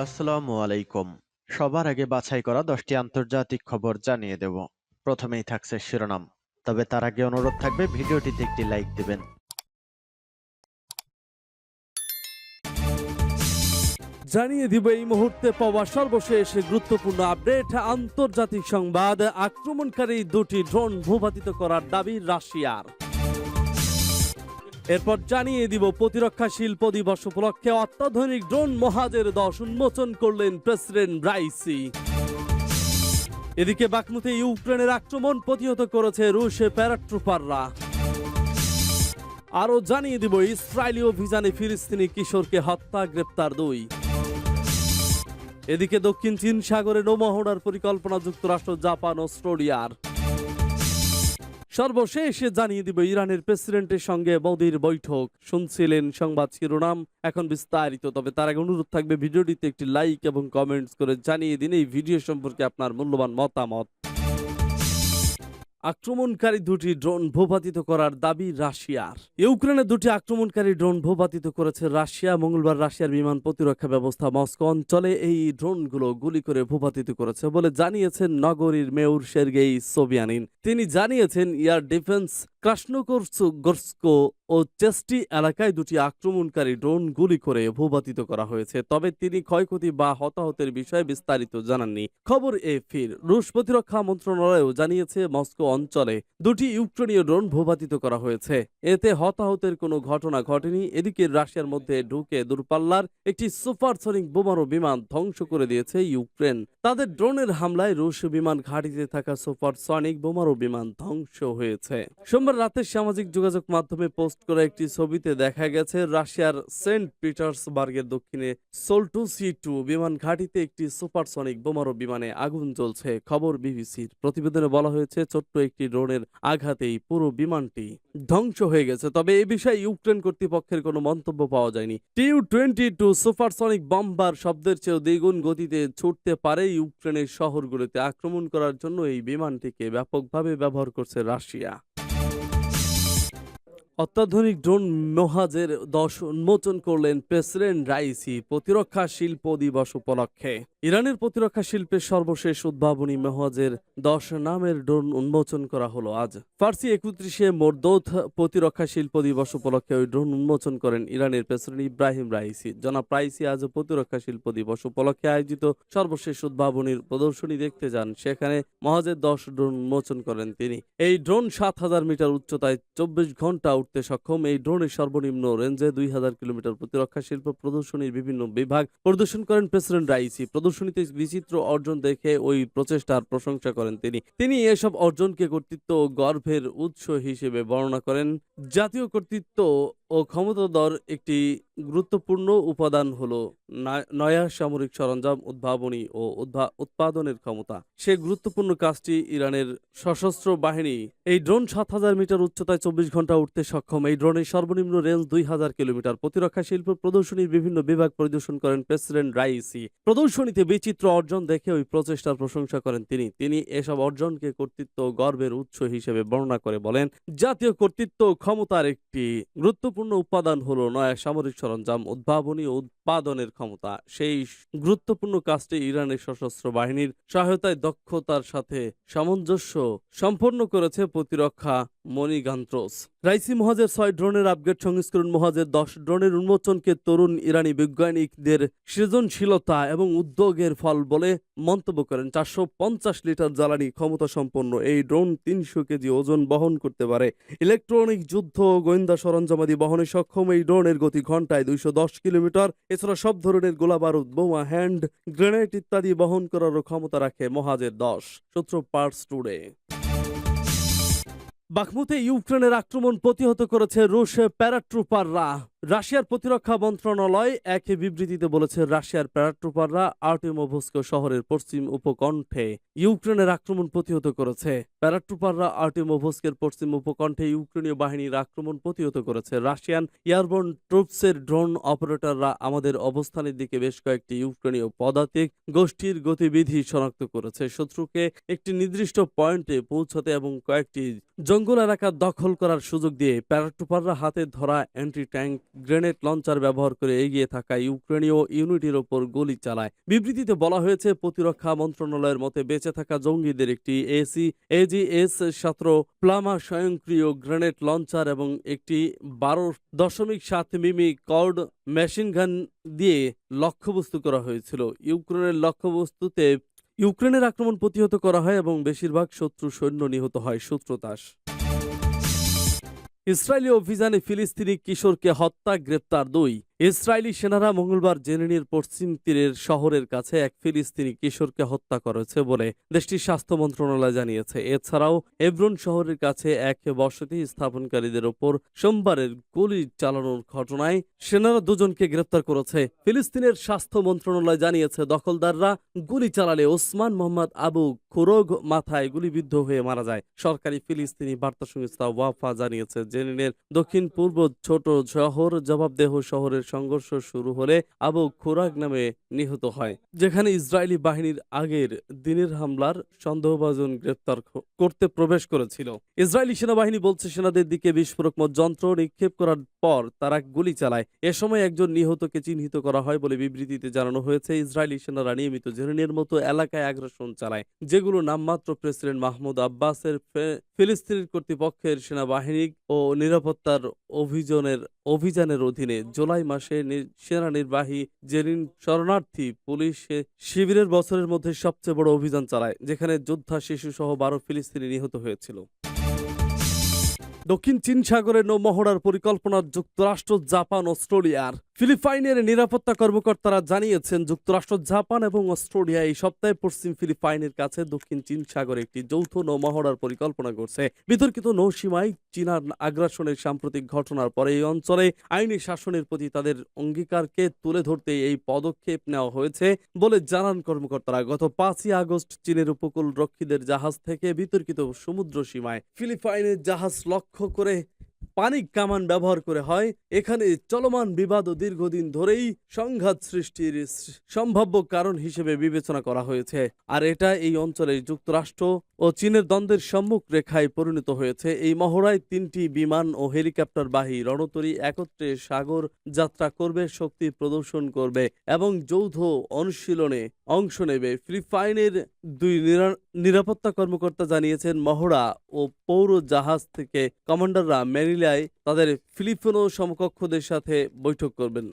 আসসালামু আলাইকুম। সবার আগে বাছাই করা 10টি আন্তর্জাতিক খবর জানিয়ে দেব। প্রথমেই থাকছে শিরোনাম। তবে তার আগে অনুরোধ থাকবে ভিডিওটিতে একটি লাইক দিবেন। জানিয়ে দিব এই মুহূর্তে পাওয়া সর্বশেষ গুরুত্বপূর্ণ আপডেট। আন্তর্জাতিক সংবাদ। আক্রমণকারী দুটি ড্রোন ভূপাতিত করার দাবি রাশিয়ার। এরপর জানিয়ে দিব প্রতিরক্ষা শিল্প দিবস উপলক্ষে অত্যাধুনিক ড্রোন মহাজের 10 উন্মোচন করলেন প্রেসিডেন্ট রাইসি। এদিকে বাখমুতে ইউক্রেনের আক্রমণ প্রতিহত করেছে রুশ প্যারাট্রুপাররা। আরো জানিয়ে দিব ইসরায়েলি অভিযানে ফিলিস্তিনি কিশোরকে হত্যা, গ্রেপ্তার 2। এদিকে দক্ষিণ চীন সাগরে নৌমহড়ার পরিকল্পনা যুক্তরাষ্ট্র, জাপান, অস্ট্রেলিয়ার। সর্বশেষ জানিয়ে দিব ইরানের প্রেসিডেন্টের সঙ্গে মোদির বৈঠক। শুনছিলেন সংবাদ শিরোনাম, এখন বিস্তারিত। তবে তার আগে অনুরোধ থাকবে ভিডিওটিতে একটি লাইক এবং কমেন্টস করে জানিয়ে দিন এই ভিডিও সম্পর্কে আপনার মূল্যবান মতামত। আক্রমণকারী দুটি ড্রোন ভূপাতিত করার দাবি রাশিয়ার। ইউক্রেনে দুটি আক্রমণকারী ড্রোন ভূপাতিত করেছে রাশিয়া। মঙ্গলবার রাশিয়ার বিমান প্রতিরক্ষা ব্যবস্থা মস্কো অঞ্চলে এই ড্রোনগুলো গুলি করে ভূপাতিত করেছে বলে জানিয়েছেন নগরীর মেয়র সের্গেই সোবিয়ানিন। তিনি জানিয়েছেন এয়ার ডিফেন্স ক্রাসনোগোরস্ক ও চেস্টি এলাকায় দুটি আক্রমণকারী ড্রোন গুলি করে ভূপাতিত করা হয়েছে। তবে তিনি ক্ষয়ক্ষতি বা হতাহতের বিষয়ে বিস্তারিত জানাননি। খবর এএফপির। রুশ প্রতিরক্ষা মন্ত্রণালয়ও জানিয়েছে মস্কো অঞ্চলে দুটি ইউক্রেনীয় ড্রোন ভূপাতিত করা হয়েছে। এতে হতাহতের কোনো ঘটনা ঘটেনি। এদিকে রাশিয়ার মধ্যে ঢুকে দূরপাল্লার একটি সুপারসনিক বোমারু বিমান ধ্বংস করে দিয়েছে ইউক্রেন। তাদের ড্রোনের হামলায় রুশ বিমান ঘাঁটিতে থাকা সুপারসনিক বোমারু বিমান ধ্বংস হয়েছে। সোমবার রাতে সামাজিক যোগাযোগ মাধ্যমে পোস্ট করে একটি ছবিতে দেখা গেছে রাশিয়ার সেন্ট পিটার্সবার্গের দক্ষিণে সোলটুসি-2 বিমান ঘাঁটিতে একটি সুপারসনিক বোমারু বিমানে আগুন জ্বলছে। খবর বিবিসির। প্রতিবেদনে বলা হয়েছে ছোট্ট একটি ড্রোনের আঘাতেই পুরো বিমানটি ধ্বংস হয়ে গেছে। তবে এ বিষয়ে ইউক্রেন কর্তৃপক্ষের কোনো মন্তব্য পাওয়া যায়নি। টিউ-22 সুপারসনিক বম্বার শব্দের চেয়েও দ্বিগুণ গতিতে ছুটতে পারে। ইউক্রেনের শহরগুলোতে আক্রমণ করার জন্য এই বিমানটিকে ব্যাপকভাবে ব্যবহার করছে রাশিয়া। অত্যাধুনিক ড্রোন মহাজের 10 উন্মোচন করলেন প্রেসিডেন্ট রাইসি প্রতিরক্ষা শিল্প দিবস উপলক্ষে। ইরানের প্রতিরক্ষা শিল্পের সর্বশেষ উদ্ভাবনী মহাজের 10 নামের ড্রোন উন্মোচন করা হলো আজ। ফার্সি 31শে মরদৌত প্রতিরক্ষা শিল্প দিবস উপলক্ষে ওই ড্রোন উন্মোচন করেন ইরানের প্রেসিডেন্ট ইব্রাহিম রাইসি। জনাব রাইসি আজ প্রতিরক্ষা শিল্প দিবস উপলক্ষে আয়োজিত সর্বশেষ উদ্ভাবনীর প্রদর্শনী দেখতে যান। সেখানে মহাজের 10 ড্রোন উন্মোচন করেন তিনি। এই ড্রোন 7000 মিটার উচ্চতায় 24 ঘন্টা উঠতে সক্ষম। এই ড্রোনের সর্বনিম্ন রেঞ্জে 2000 কিলোমিটার। প্রতিরক্ষা শিল্প প্রদর্শনীর বিভিন্ন বিভাগ পরিদর্শন করেন প্রেসিডেন্ট রাইসি। প্রদর্শনীতে বিচিত্র অর্জন দেখে ওই প্রচেষ্টার প্রশংসা করেন তিনি এসব অর্জনকে কর্তৃত্ব ও গর্বের উৎস হিসেবে বর্ণনা করেন। জাতীয় কর্তৃত্ব ও ক্ষমতাধর একটি গুরুত্বপূর্ণ উপাদান হলো নয়া সামরিক সরঞ্জাম উদ্ভাবনী ও উৎপাদনের ক্ষমতা। সে গুরুত্বপূর্ণ কাজটি ইরানের সশস্ত্র বাহিনী। এই ড্রোন 7000 মিটার উচ্চতায় 24 ঘন্টা উঠতে সক্ষম। এই ড্রোনের সর্বনিম্ন রেঞ্জ 2000 কিলোমিটার। প্রতিরক্ষা শিল্প প্রদর্শনীর বিভিন্ন বিভাগ পরিদর্শন করেন প্রেসিডেন্ট রাইসি। প্রদর্শনীতে বিচিত্র অর্জন দেখে ওই প্রচেষ্টার প্রশংসা করেন তিনি এসব অর্জনকে কর্তৃত্ব ও গর্বের উৎস হিসেবে বর্ণনা করে বলেন, জাতীয় কর্তৃত্ব ও ক্ষমতার একটি গুরুত্বপূর্ণ উপাদান হলো নয়া সামরিক সরঞ্জাম উদ্ভাবনী ও উৎপাদনের ক্ষমতা। সেই গুরুত্বপূর্ণ কাজটি ইরানের সশস্ত্র বাহিনীর সহায়তায় দক্ষতার সাথে সামঞ্জস্য সম্পন্ন করেছে প্রতিরক্ষা মনিগান্ত্রোস। রাইসি মহাজের 6 ড্রোনের আপগ্রেড সংস্করণ মহাজের 10 ড্রোনের উন্মোচনকে তরুণ ইরানি বৈজ্ঞানিকদের সৃজনশীলতা এবং উদ্যোগের ফল বলে মন্তব্য করেন। 450 লিটার জ্বালানি ক্ষমতা সম্পন্ন এই ড্রোন 300 কেজি ওজন বহন করতে পারে। ইলেকট্রনিক যুদ্ধ ও গোয়েন্দা সরঞ্জামাদি বহনে সক্ষম এই ড্রোনের গতি ঘন্টায় 210 কিলোমিটার। এছাড়া সব ধরনের গোলাবারুদ, বোমা, হ্যান্ড গ্রেনেড ইত্যাদি বহন করারও ক্ষমতা রাখে মহাজের 10। সূত্র পার্স টুডে। বাখমুতে ইউক্রেনের আক্রমণ প্রতিহত করেছে রুশ প্যারাট্রুপাররা। রাশিয়ার প্রতিরক্ষা মন্ত্রণালয় এক বিবৃতিতে বলেছে, রাশিয়ার প্যারাট্রুপাররা আর্টিমোভস্ক শহরের পশ্চিম উপকণ্ঠে ইউক্রেনের আক্রমণ প্রতিহত করেছে। প্যারাট্রুপাররা আর্টিমোভস্কের পশ্চিম উপকণ্ঠে ইউক্রেনীয় বাহিনীর আক্রমণ প্রতিহত করেছে। রাশিয়ান এয়ারবোর্ন ট্রুপসের ড্রোন অপারেটররা আমাদের অবস্থানের দিকে বেশ কয়েকটি ইউক্রেনীয় পদাতিক গোষ্ঠীর গতিবিধি শনাক্ত করেছে। শত্রুকে একটি নির্দিষ্ট পয়েন্টে পৌঁছাতে এবং কয়েকটি জঙ্গল এলাকা দখল করার সুযোগ দিয়ে প্যারাট্রুপাররা হাতে ধরা অ্যান্টি ট্যাঙ্ক গ্রেনেড লঞ্চার ব্যবহার করে এগিয়ে থাকা ইউক্রেনীয় ইউনিটের ওপর গুলি চালায়। বিবৃতিতে বলা হয়েছে, প্রতিরক্ষা মন্ত্রণালয়ের মতে বেঁচে থাকা জঙ্গিদের একটি AGS-17 প্লামা স্বয়ংক্রিয় গ্রেনেড লঞ্চার এবং একটি 12.7 মিমি কর্ড মেশিনগান দিয়ে লক্ষ্যবস্তু করা হয়েছিল। ইউক্রেনের আক্রমণ প্রতিহত করা হয় এবং বেশিরভাগ শত্রু সৈন্য নিহত হয়। সূত্রতাস। ইসরায়েলি অভিযানে ফিলিস্তিনি কিশোরকে হত্যা, গ্রেপ্তার 2। ইসরায়েলি সেনারা মঙ্গলবার জেনিনের পশ্চিম তীরের শহরের কাছে এক ফিলিস্তিনি কিশোরকে হত্যা করেছে বলে দেশটির স্বাস্থ্য মন্ত্রণালয় জানিয়েছে। এছাড়াও হেব্রন শহরের কাছে এক বসতি স্থাপনকারীদের ওপর সোমবারের গুলি চালানোর ঘটনায় সেনারা 2 জনকে গ্রেপ্তার করেছে। ফিলিস্তিনের স্বাস্থ্য মন্ত্রণালয় জানিয়েছে, দখলদাররা গুলি চালালে ওসমান মোহাম্মদ আবু খুরোগ মাথায় গুলিবিদ্ধ হয়ে মারা যায়। সরকারি ফিলিস্তিনি বার্তা সংস্থা ওয়াফা জানিয়েছে, জেনিনের দক্ষিণ পূর্ব ছোট শহর জবাবদেহ শহরের সংঘর্ষ শুরু হলে আবু খুরাগ নামে নিহত হয়, যেখানে ইসরায়েলি বাহিনীর আগের দিনের হামলার সন্দেহভাজন গ্রেপ্তার করতে প্রবেশ করেছিল। ইসরায়েলি সেনাবাহিনী বলছে, সেনাদের দিকে বিস্ফোরক যন্ত্র নিক্ষেপ করার পর তারা গুলি চালায়। এ সময় একজন নিহতকে চিহ্নিত করা হয় বলে বিবৃতিতে জানানো হয়েছে। ইসরায়েলি সেনারা নিয়মিত জেনিনের মতো এলাকায় আগ্রাসন চালায়, যেগুলো নামমাত্র প্রেসিডেন্ট মাহমুদ আব্বাসের ফিলিস্তিনি কর্তৃপক্ষের সেনাবাহিনী ও নিরাপত্তার অভিযানের অধীনে জুলাই মাসে সেনা নির্বাহী জেনিন শরণার্থী পুলিশ শিবিরের বছরের মধ্যে সবচেয়ে বড় অভিযান চালায়, যেখানে যোদ্ধা শিশু সহ 12 ফিলিস্তিনি নিহত হয়েছিল। দক্ষিণ চীন সাগরে নৌমহড়ার পরিকল্পনা যুক্তরাষ্ট্র, জাপান, অস্ট্রেলিয়ার। ফিলিপাইনের নিরাপত্তা কর্মকর্তারা জানিয়েছেন, যুক্তরাষ্ট্র, জাপান এবং অস্ট্রেলিয়া এই সপ্তাহে পশ্চিম ফিলিপাইনের কাছে দক্ষিণ চীন সাগরে একটি যৌথ নৌমহড়ার পরিকল্পনা করছে। বিতর্কিত নৌসীমায় চীনার আগ্রাসনের সাম্প্রতিক ঘটনার পরে এই অঞ্চলে আইনি শাসনের প্রতি তাদের অঙ্গীকারকে তুলে ধরতে এই পদক্ষেপ নেওয়া হয়েছে বলে জানান কর্মকর্তারা। গত 5ই আগস্ট চীনের উপকূল রক্ষীদের জাহাজ থেকে বিতর্কিত সমুদ্র সীমায় ফিলিপাইনের জাহাজ লক্ষ্য করে পানিক কামান ব্যবহার করে হয়। এখানে চলমান বিবাদ ও দীর্ঘদিন ধরেই সংঘাত সৃষ্টির সম্ভাব্য কারণ হিসেবে বিবেচনা করা হয়েছে, আর এটা এই অঞ্চলে যুক্তরাষ্ট্র ও চীনের দ্বন্দ্বের সম্মুখ রেখায় পরিণত হয়েছে। এই মহড়ায় 3টি বিমান ও হেলিকপ্টারবাহী রণতরী একত্রে সাগর যাত্রা করবে, শক্তি প্রদর্শন করবে এবং যৌথ অনুশীলনে অংশ নেবে। ফিলিপাইনের 2 নিরাপত্তা কর্মকর্তা জানিয়েছেন, মহড়া ও পৌর জাহাজ থেকে কমান্ডাররা ম্যানিলায় তাদের ফিলিপিনো সমকক্ষদের সাথে বৈঠক করবেন।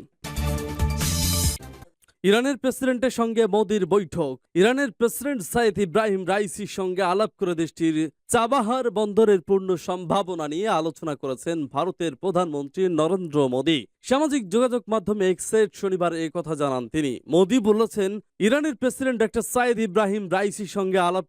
ইরানের প্রেসিডেন্টের সঙ্গে মোদির বৈঠক। ইরানের প্রেসিডেন্ট সাইদ ইব্রাহিম রাইসির সঙ্গে আলাপ করে দেশটির চাবাহার বন্দরের পূর্ণ সম্ভাবনা নিয়ে আলোচনা করেছেন ভারতের প্রধানমন্ত্রী নরেন্দ্র মোদী। সামাজিক যোগাযোগ মাধ্যমে এক্সে শনিবার এই কথা জানান তিনি। মোদী বলেছেন, ইরানের প্রেসিডেন্ট ডক্টর সাইদ ইব্রাহিম রাইসির সঙ্গে আলাপ